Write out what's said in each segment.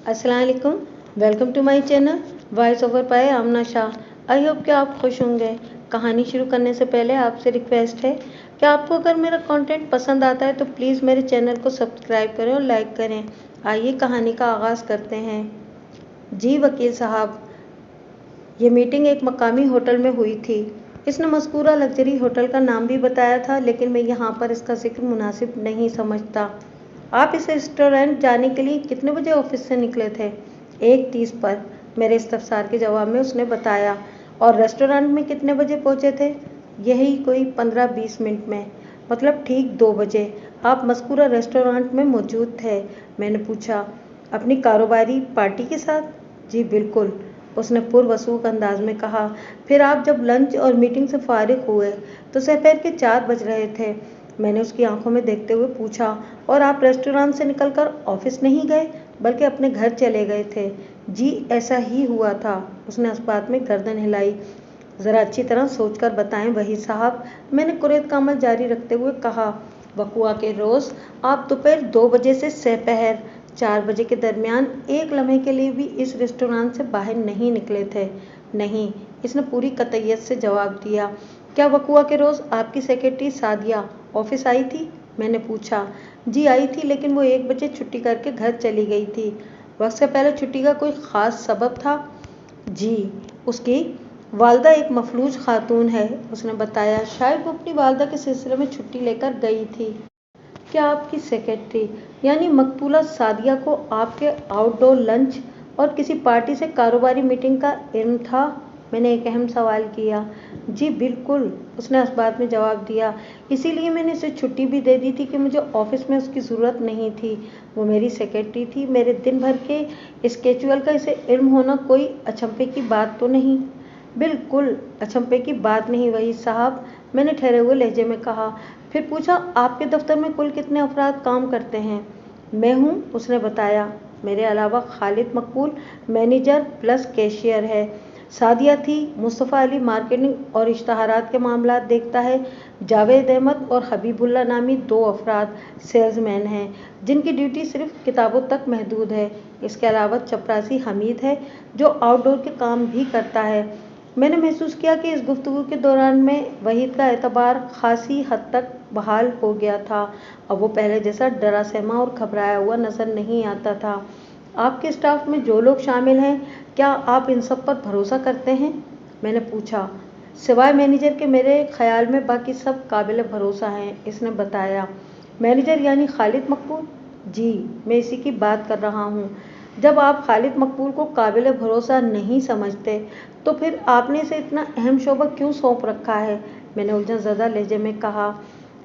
अस्सलाम वालेकुम। Welcome to my channel voice over by Amna Shah. I hope कि आप खुश होंगे। कहानी शुरू करने से पहले आपसे रिक्वेस्ट है कि आपको अगर मेरा कंटेंट पसंद आता है तो प्लीज़ मेरे चैनल को सब्सक्राइब करें और लाइक करें। आइए कहानी का आगाज़ करते हैं। जी वकील साहब, ये मीटिंग एक मकामी होटल में हुई थी। इसने मज़कूरा लग्जरी होटल का नाम भी बताया था, लेकिन मैं यहाँ पर इसका जिक्र मुनासिब नहीं समझता। आप इस रेस्टोरेंट जाने के लिए कितने बजे ऑफिस से निकले थे? 1:30 पर, मेरे इस्तफसार के जवाब में उसने बताया। और रेस्टोरेंट में कितने बजे पहुँचे थे? यही कोई 15-20 मिनट में, मतलब ठीक 2 बजे। आप मज़कूरा रेस्टोरेंट में मौजूद थे? मैंने पूछा। अपनी कारोबारी पार्टी के साथ? जी बिल्कुल, उसने पुरवसूख अंदाज में कहा। फिर आप जब लंच और मीटिंग से फारिग हुए तो दोपहर के 4 बज रहे थे। मैंने उसकी आंखों में देखते हुए पूछा। और आप रेस्टोरेंट से निकलकर ऑफिस नहीं गए बल्कि अपने घर चले गए थे? जी ऐसा ही हुआ था, उसने इस बात में गर्दन हिलाई। ज़रा अच्छी तरह सोचकर बताएं वही साहब, मैंने कुरेद का अमल जारी रखते हुए कहा। वकुआ के रोज़ आप दोपहर 2 बजे से दोपहर 4 बजे के दरमियान एक लम्हे के लिए भी इस रेस्टोरेंट से बाहर नहीं निकले थे? नहीं, इसने पूरी कतईयत से जवाब दिया। क्या वकुआ के रोज़ आपकी सेक्रेटरी सादिया ऑफिस आई थी? मैंने पूछा। जी आई थी, लेकिन वो 1 बजे छुट्टी करके घर चली गई थी। वक्त से पहले छुट्टी का कोई ख़ास सबब था? जी, उसकी वालदा एक मफलूज खातून है, उसने बताया। शायद वो अपनी वालदा के सिलसिले में छुट्टी लेकर गई थी। क्या आपकी सेक्रेटरी यानी मकबूला सादिया को आपके आउटडोर लंच और किसी पार्टी से कारोबारी मीटिंग का इल्म था? मैंने एक अहम सवाल किया। जी बिल्कुल, उसने इस बात में जवाब दिया। इसीलिए मैंने उसे छुट्टी भी दे दी थी कि मुझे ऑफिस में उसकी ज़रूरत नहीं थी। वो मेरी सेक्रेटरी थी, मेरे दिन भर के स्केचुअल का इसे इल्म होना कोई अचंभे की बात तो नहीं? बिल्कुल अचंभे की बात नहीं वही साहब, मैंने ठहरे हुए लहजे में कहा। फिर पूछा, आपके दफ्तर में कुल कितने अफराद काम करते हैं? मैं हूँ, उसने बताया। मेरे अलावा खालिद मकबूल मैनेजर प्लस कैशियर है। सादिया थी, मुस्तफ़ा अली मार्केटिंग और इश्तहारात के मामलात देखता है। जावेद अहमद और हबीबुल्ला नामी 2 अफराद सेल्समैन हैं, जिनकी ड्यूटी सिर्फ किताबों तक महदूद है। इसके अलावा चपरासी हमीद है, जो आउटडोर के काम भी करता है। मैंने महसूस किया कि इस गुफ्तगू के दौरान में वहीद का एतबार खासी हद तक बहाल हो गया था। अब वो पहले जैसा डरा सहमा और घबराया हुआ नजर नहीं आता था। आपके स्टाफ में जो लोग शामिल हैं, क्या आप इन सब पर भरोसा करते हैं? मैंने पूछा। सिवाय मैनेजर के मेरे ख्याल में बाकी सब काबिल भरोसा हैं, इसने बताया। मैनेजर यानी खालिद मकबूल? जी, मैं इसी की बात कर रहा हूँ। जब आप खालिद मकबूल को काबिल भरोसा नहीं समझते तो फिर आपने इसे इतना अहम शोबा क्यों सौंप रखा है? मैंने उलझन ज़दा लहजे में कहा।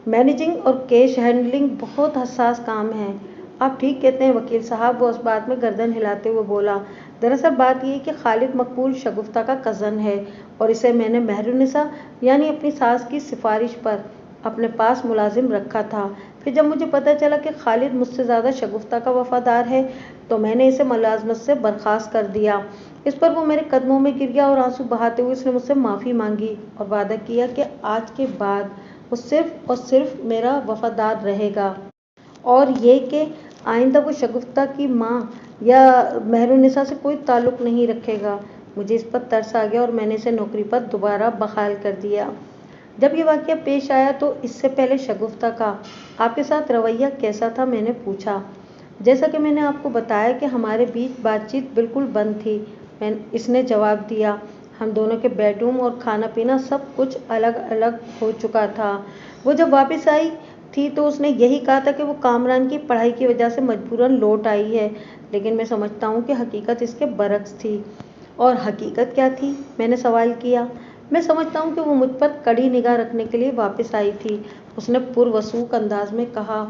मैनेजिंग और कैश हैंडलिंग बहुत हसास काम है। आप ठीक कहते हैं वकील साहब, वो उस बात में गर्दन हिलाते हुए बोला। दरअसल बात यह कि खालिद मकबूल शगुफ्ता का कज़न है और इसे मैंने मेहरुन्निसा यानी अपनी सास की सिफारिश पर अपने पास मुलाजिम रखा था। फिर जब मुझे पता चला कि खालिद मुझसे ज़्यादा शगुफ्ता का वफादार है तो मैंने इसे मुलाजमत से बर्खास्त कर दिया। इस पर वो मेरे कदमों में गिर गया और आंसू बहाते हुए उसने मुझसे माफ़ी मांगी और वादा किया कि आज के बाद वो सिर्फ और सिर्फ मेरा वफादार रहेगा, और ये कि आइंदा वो शगुफ्ता की माँ या मेहरुन्निसा से कोई ताल्लुक़ नहीं रखेगा। मुझे इस पर तरस आ गया और मैंने इसे नौकरी पर दोबारा बहाल कर दिया। जब ये वाक़या पेश आया तो इससे पहले शगुफ्ता का आपके साथ रवैया कैसा था? मैंने पूछा। जैसा कि मैंने आपको बताया कि हमारे बीच बातचीत बिल्कुल बंद थी, इसने जवाब दिया। हम दोनों के बेडरूम और खाना पीना सब कुछ अलग अलग हो चुका था। वो जब वापस आई थी तो उसने यही कहा था कि वो कामरान की पढ़ाई की वजह से मजबूरन लौट आई है, लेकिन मैं समझता हूँ कि हकीकत इसके बरक्स थी। और हकीकत क्या थी? मैंने सवाल किया। मैं समझता हूँ कि वो मुझ पर कड़ी निगाह रखने के लिए वापस आई थी, उसने पुरवसूख अंदाज में कहा।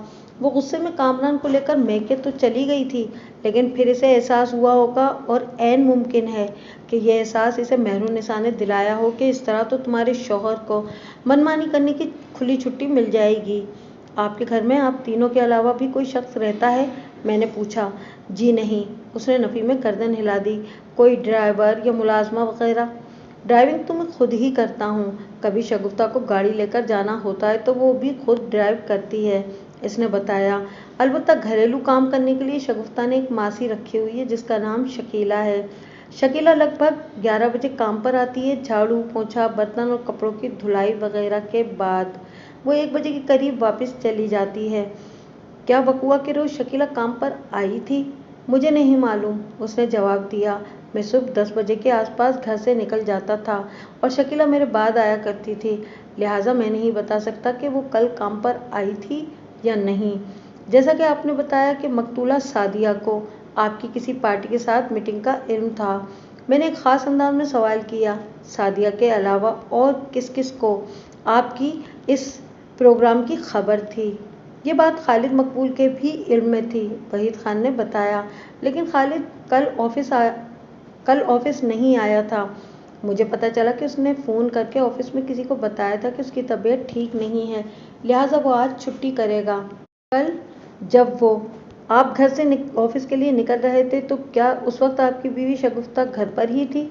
वो गुस्से में कामरान को लेकर मैके तो चली गई थी, लेकिन फिर इसे एहसास हुआ होगा, और ऐन मुमकिन है कि यह एहसास इसे मेहरुन्निसा ने दिलाया हो कि इस तरह तो तुम्हारे शौहर को मनमानी करने की खुली छुट्टी मिल जाएगी। आपके घर में आप तीनों के अलावा भी कोई शख्स रहता है? मैंने पूछा। जी नहीं, उसने नफ़ी में गर्दन हिला दी। कोई ड्राइवर या मुलाजमा वगैरह? ड्राइविंग तो मैं खुद ही करता हूँ। कभी शगुफ्ता को गाड़ी लेकर जाना होता है तो वो भी खुद ड्राइव करती है। इसने बताया। अलबत्ता घरेलू काम करने के लिए शगुफ्ता ने एक मासी रखी हुई है जिसका नाम शकीला है। शकीला लगभग 11 बजे काम पर आती है। झाड़ू पोंछा, बर्तन और कपड़ों की धुलाई वगैरह के बाद वो 1 बजे के करीब वापस चली जाती है। क्या बकुआ के रोज शकीला काम पर आई थी? मुझे नहीं मालूम, उसने जवाब दिया। मैं सुबह 10 बजे के आसपास घर से निकल जाता था और शकीला मेरे बाद आया करती थी, लिहाजा मैं नहीं बता सकता कि वो कल काम पर आई थी या नहीं। जैसा कि आपने बताया कि मकतूला सादिया को आपकी किसी पार्टी के साथ मीटिंग का इल्म था, मैंने एक ख़ास अंदाज में सवाल किया, सादिया के अलावा और किस किस को आपकी इस प्रोग्राम की खबर थी? ये बात खालिद मकबूल के भी इल्म में थी, वहीद खान ने बताया, लेकिन खालिद कल ऑफिस नहीं आया था। मुझे पता चला कि उसने फ़ोन करके ऑफिस में किसी को बताया था कि उसकी तबीयत ठीक नहीं है, लिहाजा वो आज छुट्टी करेगा। कल जब वो आप घर से ऑफिस के लिए निकल रहे थे तो क्या उस वक्त आपकी बीवी शगुफ्ता घर पर ही थी?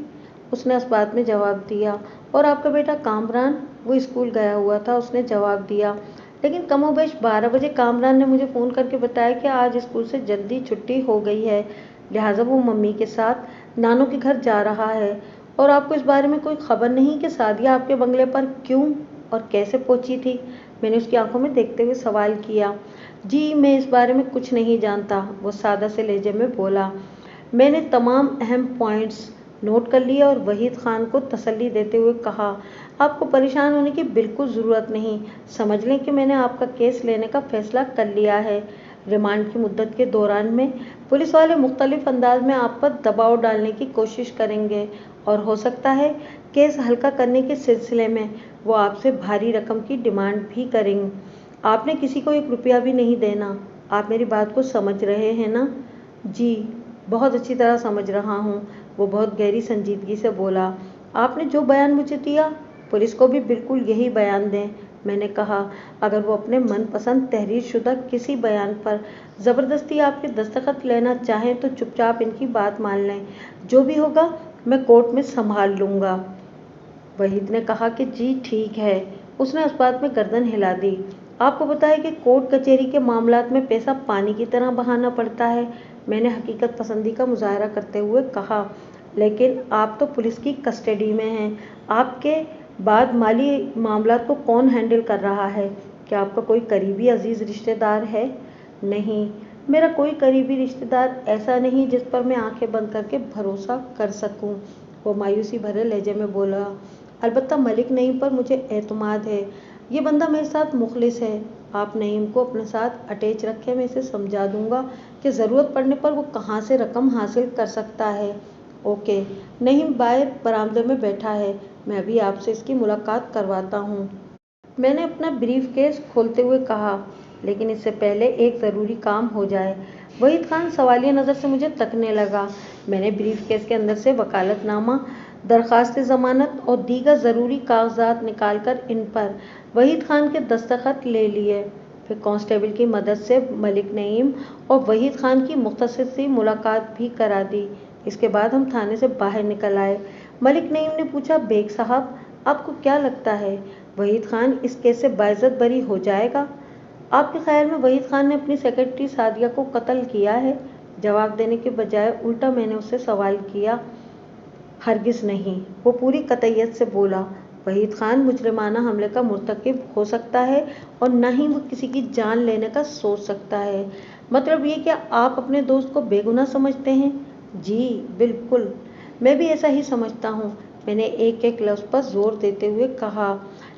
उसने इस बात में जवाब दिया। और आपका बेटा कामरान? वो स्कूल गया हुआ था, उसने जवाब दिया। लेकिन कमोबेश 12 बजे कामरान ने मुझे फ़ोन करके बताया कि आज स्कूल से जल्दी छुट्टी हो गई है, लिहाजा वो मम्मी के साथ नानू के घर जा रहा है। और आपको इस बारे में कोई खबर नहीं कि सादिया आपके बंगले पर क्यों और कैसे पहुंची थी? मैंने उसकी आंखों में देखते हुए सवाल किया। जी, मैं इस बारे में कुछ नहीं जानता, वो सादा से लहजे में बोला। मैंने तमाम अहम पॉइंट्स नोट कर लिए और वहीद खान को तसल्ली देते हुए कहा, आपको परेशान होने की बिल्कुल ज़रूरत नहीं। समझ लें कि मैंने आपका केस लेने का फैसला कर लिया है। रिमांड की मुद्दत के दौरान में पुलिस वाले मुख्तलिफ अंदाज में आप पर दबाव डालने की कोशिश करेंगे और हो सकता है केस हल्का करने के सिलसिले में वो आपसे भारी रकम की डिमांड भी करेंगे। आपने किसी को 1 रुपया भी नहीं देना। आप मेरी बात को समझ रहे हैं ना? जी, बहुत अच्छी तरह समझ रहा हूँ, वो बहुत गहरी संजीदगी से बोला। आपने जो बयान मुझे दिया, पुलिस को भी बिल्कुल यही बयान दें, मैंने कहा। अगर वो अपने मनपसंद तहरीर शुदा किसी बयान पर ज़बरदस्ती आपके दस्तखत लेना चाहें तो चुपचाप इनकी बात मान लें। जो भी होगा मैं कोर्ट में संभाल लूँगा। वहीद ने कहा कि जी ठीक है। उसने उस बात में गर्दन हिला दी। आपको बताया कि कोर्ट कचहरी के मामलात में पैसा पानी की तरह बहाना पड़ता है, मैंने हकीकत पसंदी का मुजाहरा करते हुए कहा। लेकिन आप तो पुलिस की कस्टडी में हैं। आपके बाद माली मामलात को कौन हैंडल कर रहा है? क्या आपका कोई करीबी अजीज रिश्तेदार है? नहीं, मेरा कोई करीबी रिश्तेदार ऐसा नहीं जिस पर मैं आंखें बंद करके भरोसा कर सकूं, वो मायूसी भरे लहजे में बोला। अलबत्ता मलिक नईम पर मुझे एतमाद है। ये बंदा मेरे साथ मुखलिस है। आप नईम को अपने साथ अटैच रखें, मैं इसे समझा दूंगा कि ज़रूरत पड़ने पर वो कहाँ से रकम हासिल कर सकता है। ओके। नईम बाहर बरामदे में बैठा है, मैं अभी आपसे इसकी मुलाकात करवाता हूँ, मैंने अपना ब्रीफ केस खोलते हुए कहा। लेकिन इससे पहले एक ज़रूरी काम हो जाए। वहीद खान सवालिया नज़र से मुझे तकने लगा। मैंने ब्रीफ केस के अंदर से वकालतनामा, दरख्वास्त ज़मानत और दीगर ज़रूरी कागजात निकाल कर इन पर वहीद खान के दस्तखत ले लिए। फिर कांस्टेबल की मदद से मलिक नईम और वहीद खान की मुख्तसर सी मुलाकात भी करा दी। इसके बाद हम थाने से बाहर निकल आए। मलिक नईम ने पूछा, बेग साहब, आपको क्या लगता है वहीद खान इस केस से बाइज्जत बरी हो जाएगा? आपके ख्याल में वहीद खान ने अपनी सेक्रेटरी सादिया को कत्ल किया है? जवाब देने के बजाय उल्टा मैंने उससे सवाल किया। हरगिज़ नहीं, वो पूरी कतईयत से बोला। वहीद खान मुजरिमाना हमले का मुर्तकिब हो सकता है और न ही वो किसी की जान लेने का सोच सकता है। मतलब ये क्या आप अपने दोस्त को बेगुनाह समझते हैं? जी बिल्कुल, मैं भी ऐसा ही समझता हूँ, मैंने एक एक लफ्ज़ पर जोर देते हुए कहा।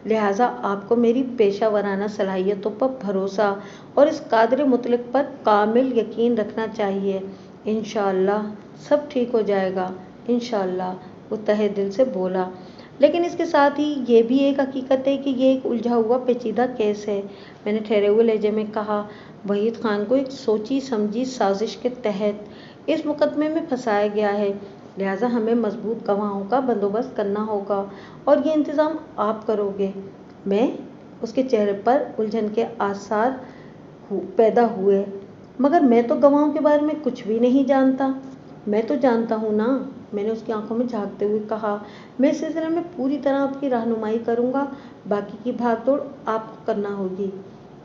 लिहाजा आपको मेरी पेशा वराना सलाहियतों पर भरोसा और इस कादर मुतलक पर कामिल यकीन रखना चाहिए। इंशाअल्लाह सब ठीक हो जाएगा, इंशाअल्लाह, वो तहे दिल से बोला। लेकिन इसके साथ ही ये भी एक हकीकत है कि ये एक उलझा हुआ पेचीदा केस है, मैंने ठहरे हुए लहजे में कहा। वहीद खान को एक सोची समझी साजिश के तहत इस मुकदमे में फंसाया गया है, लिहाजा हमें मजबूत गवाहों का बंदोबस्त करना होगा और ये इंतज़ाम आप करोगे। मैं? उसके चेहरे पर उलझन के आसार पैदा हुए। मगर मैं तो गवाहों के बारे में कुछ भी नहीं जानता। मैं तो जानता हूँ ना, मैंने उसकी आंखों में झांकते हुए कहा। मैं इस सिलसिले में पूरी तरह आपकी रहनुमाई करूँगा, बाकी की भागदौड़ आपको करना होगी।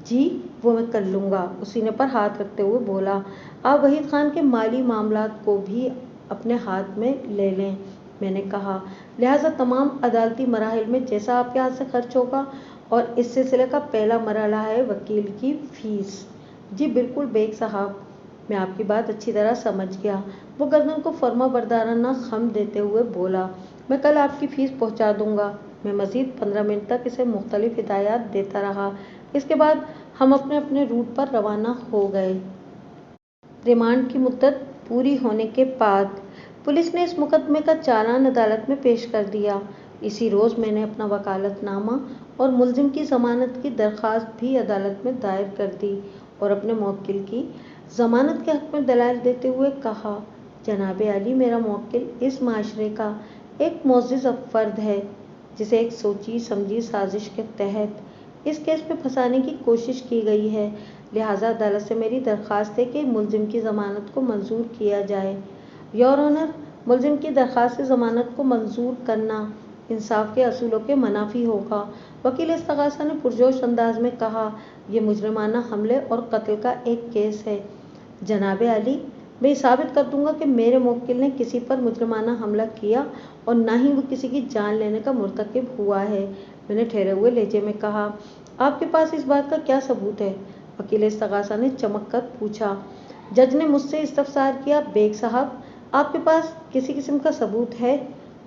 जी वो मैं कर लूँगा, उस सीने पर हाथ रखते हुए बोला। आप वहीद खान के माली मामलात को भी अपने हाथ में ले लें, मैंने कहा। लिहाजा तमाम अदालती मराहिल में जैसा आपके हाथ से खर्च होगा, और इस सिलसिले का पहला मरहला है वकील की फीस। जी बिल्कुल बेग साहब, मैं आपकी बात अच्छी तरह समझ गया। वो गर्दन को फर्मा बरदाराना खम देते हुए बोला। मैं कल आपकी फीस पहुंचा दूंगा। मैं मजीद 15 मिनट तक इसे मुख्तलिफ हिदायत देता रहा। इसके बाद हम अपने अपने रूट पर रवाना हो गए। रिमांड की मुद्दत पूरी होने के बाद पुलिस ने इस मुकदमे का चालान अदालत में पेश कर दिया। इसी रोज़ मैंने अपना वकालतनामा और मुलजिम की ज़मानत की दरख्वास्त भी अदालत में दायर कर दी और अपने मुवक्किल की ज़मानत के हक़ में दलाइल देते हुए कहा, जनाब अली, मेरा मुवक्किल इस माशरे का एक मोअज़्ज़ज़ फ़र्द है जिसे एक सोची समझी साजिश के तहत इस केस में फंसाने की कोशिश की गई है। लिहाजा अदालत से मेरी दरख्वास्त है कि मुलजिम की ज़मानत को मंजूर किया जाए। योर ऑनर, मुलजिम की दरख्वास्त से ज़मानत को मंजूर करना इंसाफ के असूलों के मुनाफी होगा। वकील इस्तग़ासा ने पुरजोश अंदाज में कहा, यह मुजरिमाना हमले और कत्ल का एक केस है। जनाब अली, मैं ये साबित कर दूंगा कि मेरे मुवक्किल ने किसी पर मुजरिमाना हमला किया और ना ही वो किसी की जान लेने का मुर्तकिब हुआ है, मैंने ठहरे हुए लहजे में कहा। आपके पास इस बात का क्या सबूत है? वकील इस्तग़ासा ने चमक कर पूछा। जज ने मुझसे इस्तफसार किया। बेग साहब, आपके पास किसी किस्म का सबूत है?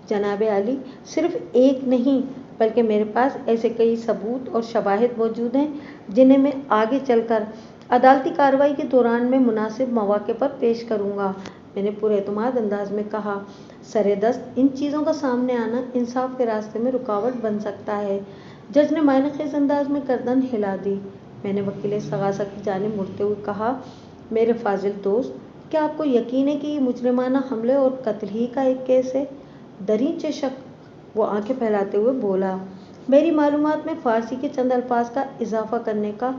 जनाब अली, सिर्फ एक नहीं बल्कि मेरे पास ऐसे कई सबूत और शवाहिद मौजूद हैं जिन्हें मैं आगे चलकर अदालती कार्रवाई के दौरान में मुनासिब मौके पर पेश करूंगा, मैंने पूरे एतमाद अंदाज में कहा। सरेदस्त इन चीज़ों का सामने आना इंसाफ के रास्ते में रुकावट बन सकता है। जज ने मायनेखेज़ अंदाज में गर्दन हिला दी। मैंने वकील इस्तग़ासा की जानिब मुड़ते हुए कहा, मेरे फाजिल दोस्त, क्या आपको यकीन है कि ये मुजरिमाना हमले और कत्ल ही का एक केस है? दरींचे शक, वो आंखें फैलाते हुए बोला। मेरी मालूमात में फ़ारसी के चंद अल्फाज का इजाफा करने का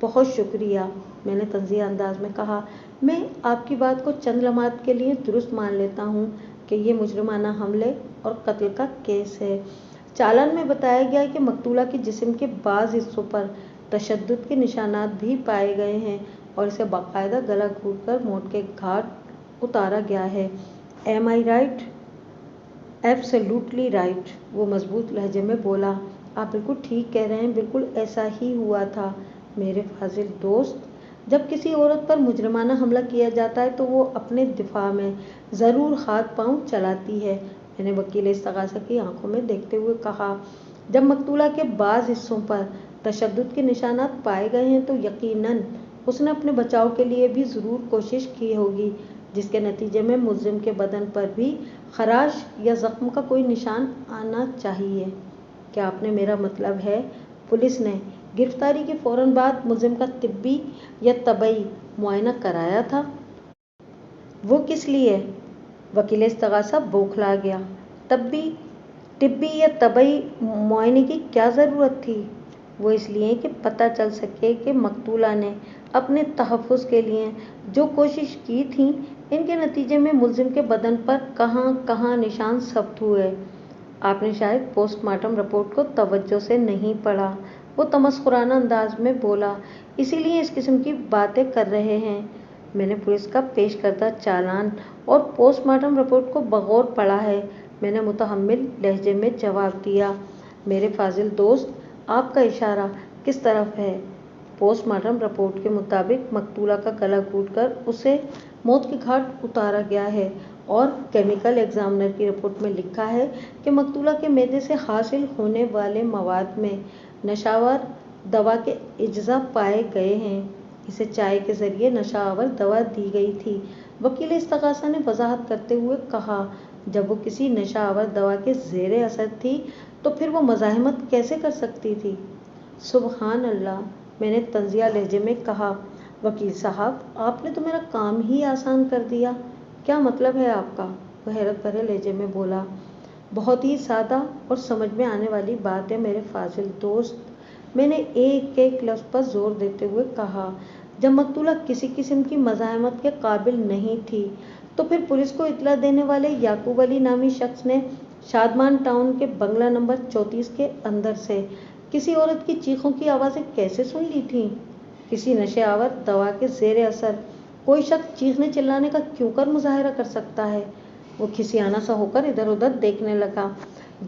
बहुत शुक्रिया, मैंने तंज़ीह अंदाज में कहा। मैं आपकी बात को चंद लम्हात के लिए दुरुस्त मान लेता हूँ कि ये मुजरिमाना हमले और कत्ल का केस है। चालान में बताया गया है कि मकतूला के जिस्म के बाज़ हिस्सों पर तशद्दुद के निशानात भी पाए गए हैं और इसे बाकायदा गला घूंटकर मौत के घाट उतारा गया है। एम आई राइट? एब्सोल्युटली राइट, वो मजबूत लहजे में बोला। आप बिल्कुल ठीक कह रहे हैं, बिल्कुल ऐसा ही हुआ था मेरे फाजिल दोस्त। जब किसी औरत पर मुजरिमाना हमला किया जाता है तो वो अपने दिफा में ज़रूर हाथ पांव चलाती है, मैंने वकील इस्तग़ासा की आंखों में देखते हुए कहा। जब मकतूला के बाज़ हिस्सों पर तशद्दुद के निशानात पाए गए हैं तो यकीनन उसने अपने बचाव के लिए भी ज़रूर कोशिश की होगी, जिसके नतीजे में मुलजिम के बदन पर भी खराश या ज़ख्म का कोई निशान आना चाहिए। क्या आपने, मेरा मतलब है पुलिस ने गिरफ्तारी के फ़ौरन बाद मुलजिम का तिब्बी या तबई मुआयना कराया था? वो किस लिए? वकील इस्तग़ासा बौखला गया। तिब्बी या तबई मुआयने की क्या ज़रूरत थी? वो इसलिए कि पता चल सके कि मकतूला ने अपने तहफ़्फ़ुज़ के लिए जो कोशिश की थी, इनके नतीजे में मुलजिम के बदन पर कहाँ कहाँ निशान सब्त हुए। आपने शायद पोस्टमार्टम रिपोर्ट को तवज्जो से नहीं पढ़ा, वो तमस्खुराना अंदाज में बोला, इसीलिए इस किस्म की बातें कर रहे हैं। मैंने पुलिस का पेश करदा चालान और पोस्टमार्टम रिपोर्ट को बगौर पढ़ा है, मैंने मुतहम्मिल लहजे में जवाब दिया। मेरे फाजिल दोस्त, आपका इशारा किस तरफ है? पोस्टमार्टम रिपोर्ट के मुताबिक मकतूला का गला घूंटकर उसे मौत के घाट उतारा गया है और केमिकल एग्जामिनर की रिपोर्ट में लिखा है कि मकतूला के मैदे से हासिल होने वाले मवाद में नशावर दवा के अज्जा पाए गए हैं। इसे चाय के ज़रिए नशावर दवा दी गई थी, वकील इस्तग़ासा ने वजाहत करते हुए कहा। जब वो किसी नशावर दवा के ज़ेरे असर थी तो फिर वो मज़ाहमत कैसे कर सकती थी? सुबहान अल्लाह, मैंने तंज़िया लहजे में कहा। वकील साहब, आपने तो मेरा काम ही आसान कर दिया। क्या मतलब है आपका? वह हैरत भरे लहजे में बोला। बहुत ही सादा और समझ में आने वाली बात है मेरे फाजिल दोस्त, मैंने एक एक लफ्ज़ पर जोर देते हुए कहा। जब मकतूला किसी किस्म की मज़ाहमत के काबिल नहीं थी तो फिर पुलिस को इत्तला देने वाले याकूब अली नामी शख्स ने शादमान टाउन के बंगला नंबर 34 के अंदर से کسی عورت کی چیخوں کی آوازیں کیسے سن لی تھیں؟ کسی نشے آور دوا کے زیر اثر کوئی شخص چیخنے چلانے کا کیوں کر مظاہرہ کر سکتا ہے؟ وہ کھسیانہ سا ہو کر ادھر ادھر دیکھنے لگا۔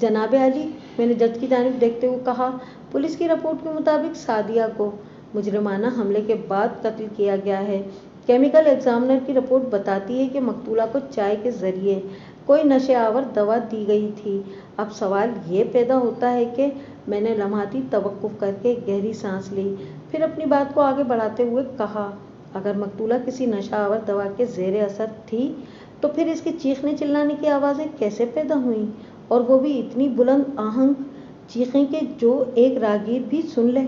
جناب عالی، میں نے جج کی جانب دیکھتے ہوئے کہا، پولیس کی رپورٹ کے مطابق سعدیہ کو مجرمانہ حملے کے بعد قتل کیا گیا ہے۔ کیمیکل ایگزامنر کی رپورٹ بتاتی ہے کہ مقتولہ کو چائے کے ذریعے کوئی نشے آور دوا دی گئی تھی۔ اب سوال یہ پیدا ہوتا ہے کہ میں نے لمحاتی توقف کر کے گہری سانس لی، پھر اپنی بات کو آگے بڑھاتے ہوئے کہا، اگر مقتولہ کسی نشہ آور دوا کے زیر اثر تھی تو پھر اس کے چیخنے چلانے کی آوازیں کیسے پیدا ہوئیں، اور وہ بھی اتنی بلند آہنگ چیخیں کہ جو ایک راگیر بھی سن لے؟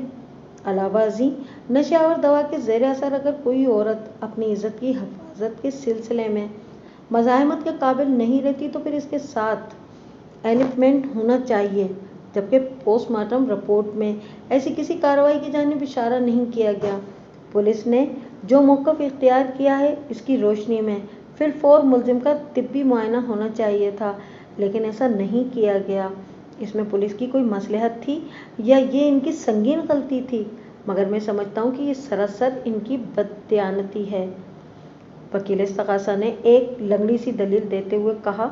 علاوہ ازیں نشہ آور دوا کے زیر اثر اگر کوئی عورت اپنی عزت کی حفاظت کے سلسلے میں مزاحمت کے قابل نہیں رہتی تو پھر اس کے ساتھ ایلپمنٹ ہونا چاہیے، جبکہ پوسٹ مارٹم رپورٹ میں ایسی کسی کارروائی کی جانب اشارہ نہیں کیا گیا۔ پولیس نے جو موقف اختیار کیا ہے اس کی روشنی میں فی الفور ملزم کا طبی معائنہ ہونا چاہیے تھا، لیکن ایسا نہیں کیا گیا۔ اس میں پولیس کی کوئی مصلحت تھی یا یہ ان کی سنگین غلطی تھی؟ مگر میں سمجھتا ہوں کہ یہ سراسر ان کی بددیانتی ہے۔ وکیل استغاثہ نے ایک لنگڑی سی دلیل دیتے ہوئے کہا،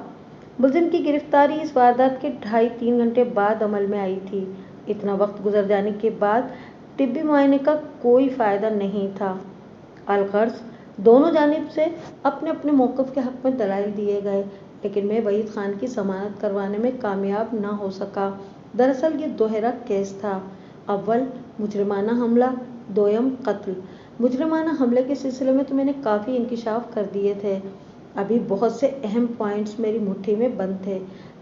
ملزم کی گرفتاری اس واردات کے 2.5-3 گھنٹے بعد عمل میں آئی تھی۔ اتنا وقت گزر جانے کے بعد طبی معائنے کا کوئی فائدہ نہیں تھا۔ الغرض دونوں جانب سے اپنے اپنے موقف کے حق میں دلائل دیے گئے، لیکن میں وحید خان کی ضمانت کروانے میں کامیاب نہ ہو سکا۔ دراصل یہ دوہرا کیس تھا، اول مجرمانہ حملہ، دوئم قتل۔ مجرمانہ حملے کے سلسلے میں تو میں نے کافی انکشاف کر دیے تھے، ابھی بہت سے اہم پوائنٹس میری مٹھی میں بند تھے۔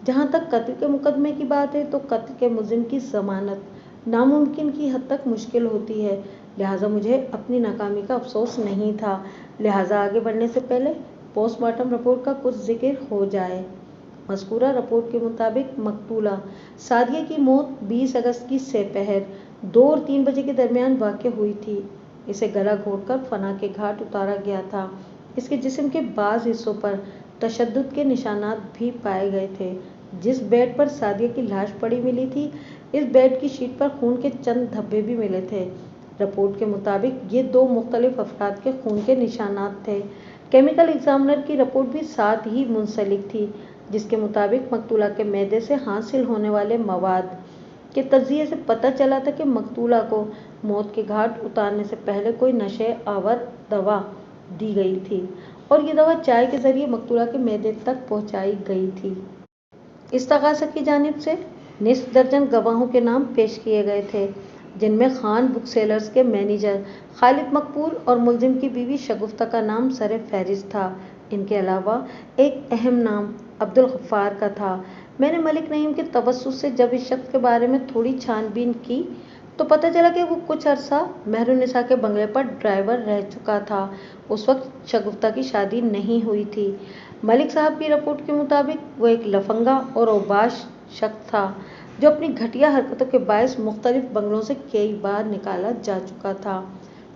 جہاں تک قتل کے مقدمے کی بات ہے تو قتل کے ملزم کی ضمانت ناممکن کی حد تک مشکل ہوتی ہے، لہٰذا مجھے اپنی ناکامی کا افسوس نہیں تھا، لہٰذا آگے بڑھنے سے پہلے پوسٹ مارٹم رپورٹ کا کچھ ذکر ہو جائے۔ مذکورہ رپورٹ کے مطابق مقتولہ سعدیہ کی موت 20 اگست کی سپہر 2 اور 3 بجے کے درمیان واقع ہوئی تھی۔ اسے گلا گھونٹ کر فنا کے گھاٹ اتارا گیا تھا۔ اس کے جسم کے بعض حصوں پر تشدد کے نشانات بھی پائے گئے تھے۔ جس بیڈ پر سعدیہ کی لاش پڑی ملی تھی، اس بیڈ کی شیٹ پر خون کے چند دھبے بھی ملے تھے۔ رپورٹ کے مطابق یہ 2 مختلف افراد کے خون کے نشانات تھے۔ کیمیکل ایگزامنر کی رپورٹ بھی ساتھ ہی منسلک تھی، جس کے مطابق مقتولہ کے معدے سے حاصل ہونے والے مواد کے تجزیے سے پتہ چلا تھا کہ مقتولہ کو موت کے گھاٹ اتارنے سے پہلے کوئی نشے آور دوا دی گئی تھی، اور یہ دوا چائے کے ذریعے مقتولہ کے معدے تک پہنچائی گئی تھی۔ استغاثہ کی جانب سے نصف درجن گواہوں کے نام پیش کیے گئے تھے، جن میں خان بک سیلرز کے مینیجر خالد مقبول اور ملزم کی بیوی شگفتہ کا نام سر فہرست تھا۔ ان کے علاوہ ایک اہم نام عبدالغفار کا تھا۔ میں نے ملک نعیم کے توسط سے جب اس شخص کے بارے میں تھوڑی چھان بین کی تو پتہ چلا کہ وہ کچھ عرصہ مہر النساء کے بنگلے پر ڈرائیور رہ چکا تھا۔ اس وقت شگفتہ کی شادی نہیں ہوئی تھی۔ ملک صاحب کی رپورٹ کے مطابق وہ ایک لفنگا اور اوباش شخص تھا جو اپنی گھٹیا حرکتوں کے باعث مختلف بنگلوں سے کئی بار نکالا جا چکا تھا۔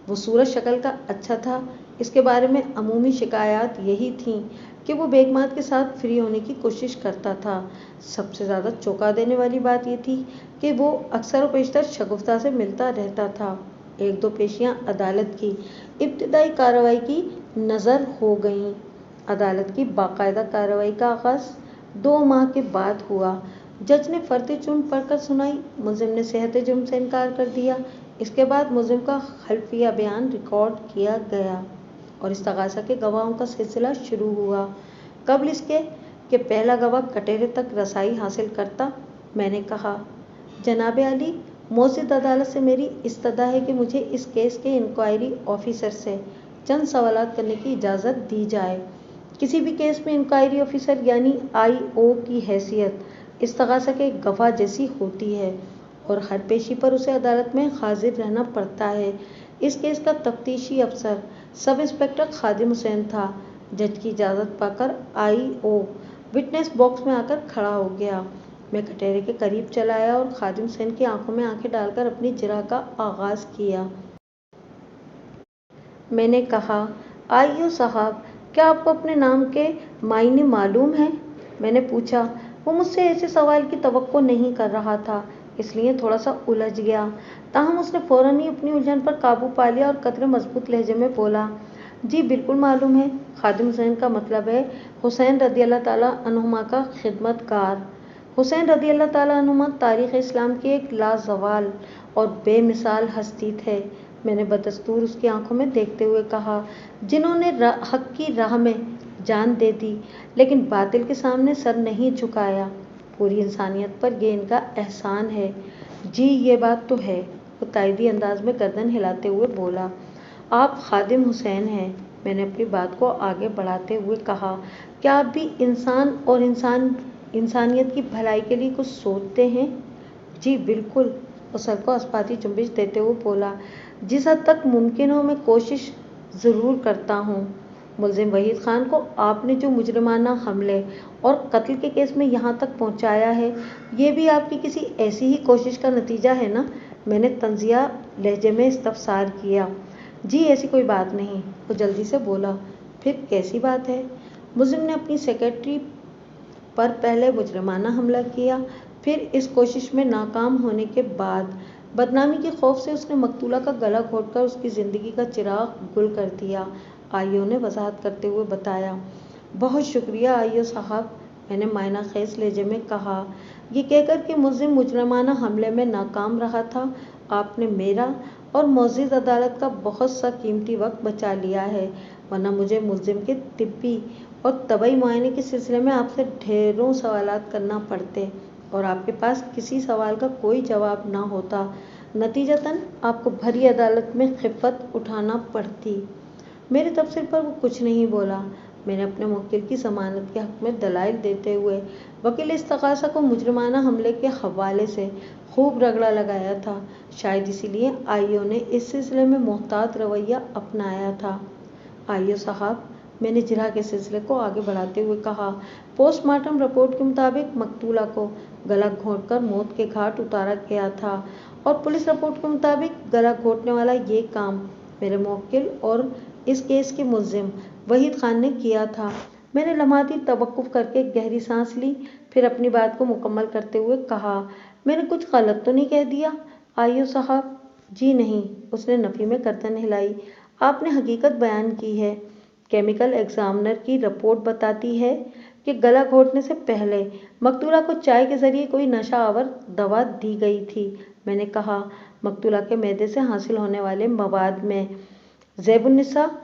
وہ صورت شکل کا اچھا تھا۔ اس کے بارے میں عمومی شکایات یہی تھیں کہ وہ بیگمات کے ساتھ فری ہونے کی کوشش کرتا تھا۔ سب سے زیادہ چونکا دینے والی بات یہ تھی کہ وہ اکثر و بیشتر شگفتہ سے ملتا رہتا تھا۔ 1-2 پیشیاں عدالت کی ابتدائی کارروائی کی نظر ہو گئیں۔ عدالت کی باقاعدہ کارروائی کا آغاز 2 ماہ کے بعد ہوا۔ جج نے فرد جرم پڑھ کر سنائی۔ ملزم نے صحت جرم سے انکار کر دیا۔ اس کے بعد ملزم کا خلفیہ بیان ریکارڈ کیا گیا اور استغاثہ کے گواہوں کا سلسلہ شروع ہوا۔ قبل اس کے کہ پہلا گواہ کٹہرے تک رسائی حاصل کرتا، میں نے کہا، جناب عالی، معزز عدالت سے میری استدعا ہے کہ مجھے اس کیس کے انکوائری آفیسر سے چند سوالات کرنے کی اجازت دی جائے۔ کسی بھی کیس میں انکوائری آفیسر یعنی IO کی حیثیت استغاثہ کے گواہ جیسی ہوتی ہے اور ہر پیشی پر اسے عدالت میں حاضر رہنا پڑتا ہے۔ اس کیس کا تفتیشی افسر سب انسپکٹر خادم حسین تھا۔ جج کی اجازت پا کر IO وٹنس باکس میں آ کر کھڑا ہو گیا۔ میں کٹہرے کے قریب چلا آیا اور خادم حسین کی آنکھوں میں آنکھیں ڈال کر اپنی جرح کا آغاز کیا۔ میں نے کہا، IO صاحب، کیا آپ کو اپنے نام کے معنی معلوم ہیں؟ میں نے پوچھا۔ وہ مجھ سے ایسے سوال کی توقع نہیں کر رہا تھا۔ اس لیے تھوڑا سا الجھ گیا، تاہم اس نے فوراً ہی اپنی الجھن پر قابو پا لیا اور قدرے مضبوط لہجے میں بولا، جی بالکل معلوم ہے۔ خادم حسین کا مطلب ہے حسین رضی اللہ تعالیٰ عنہما کا خدمت گار۔ حسین رضی اللہ تعالیٰ عنہما تاریخ اسلام کی ایک لازوال اور بے مثال ہستی تھے، میں نے بدستور اس کی آنکھوں میں دیکھتے ہوئے کہا، جنہوں نے حق کی راہ میں جان دے دی لیکن باطل کے سامنے سر نہیں جھکایا۔ پوری انسانیت پر یہ ان کا احسان ہے۔ جی یہ بات تو ہے، وہ تائیدی انداز میں گردن ہلاتے ہوئے بولا۔ آپ خادم حسین ہیں، میں نے اپنی بات کو آگے بڑھاتے ہوئے کہا، کیا آپ بھی انسان اور انسانیت کی بھلائی کے لیے کچھ سوچتے ہیں؟ جی بالکل، وہ سر کو اسباتی جنبش دیتے ہوئے بولا، جس حد تک ممکن ہو میں کوشش ضرور کرتا ہوں۔ ملزم وحید خان کو آپ نے جو مجرمانہ حملے اور قتل کے کیس میں یہاں تک پہنچایا ہے، یہ بھی آپ کی کسی ایسی ہی کوشش کا نتیجہ ہے نا؟ میں نے طنزیہ لہجے میں استفسار کیا۔ جی ایسی کوئی بات نہیں، وہ جلدی سے بولا۔ پھر کیسی بات ہے؟ ملزم نے اپنی سیکرٹری پر پہلے مجرمانہ حملہ کیا، پھر اس کوشش میں ناکام ہونے کے بعد بدنامی کے خوف سے اس نے مقتولہ کا گلا گھونٹ کر اس کی زندگی کا چراغ گل کر دیا، آئیو نے وضاحت کرتے ہوئے بتایا۔ بہت شکریہ آئیو صاحب، میں نے معنی خیز لہجے میں کہا، یہ کہہ کر کہ ملزم مجرمانہ حملے میں ناکام رہا تھا، آپ نے میرا اور معزز عدالت کا بہت سا قیمتی وقت بچا لیا ہے، ورنہ مجھے ملزم کے طبی اور طبی معائنے کے سلسلے میں آپ سے ڈھیروں سوالات کرنا پڑتے اور آپ کے پاس کسی سوال کا کوئی جواب نہ ہوتا، نتیجتاً آپ کو بھری عدالت میں خفت اٹھانا پڑتی۔ میرے تبصرے پر وہ کچھ نہیں بولا۔ میں نے اپنے موکل کی ضمانت کے حق میں دلائل دیتے ہوئے وکیل استغاثہ کو مجرمانہ حملے کے حوالے سے خوب رگڑا لگایا تھا، شاید اسی لیے آئیو نے اس سلسلے میں محتاط رویہ اپنایا تھا۔ آئیو صاحب، میں نے جرح کے سلسلے کو آگے بڑھاتے ہوئے کہا، پوسٹ مارٹم رپورٹ کے مطابق مقتولہ کو گلا گھونٹ کر موت کے گھاٹ اتارا گیا تھا اور پولیس رپورٹ کے مطابق گلا گھونٹنے والا یہ کام میرے موکل اور اس کیس کے ملزم وحید خان نے کیا تھا۔ میں نے لمحاتی توقف کر کے گہری سانس لی، پھر اپنی بات کو مکمل کرتے ہوئے کہا، میں نے کچھ غلط تو نہیں کہہ دیا آئیو صاحب؟ جی نہیں، اس نے نفی میں گردن ہلائی، آپ نے حقیقت بیان کی ہے۔ کیمیکل ایگزامنر کی رپورٹ بتاتی ہے کہ گلا گھونٹنے سے پہلے مقتولہ کو چائے کے ذریعے کوئی نشہ آور دوا دی گئی تھی۔ میں نے کہا، مقتولہ کے معدے سے حاصل ہونے والے مواد میں زیب النساء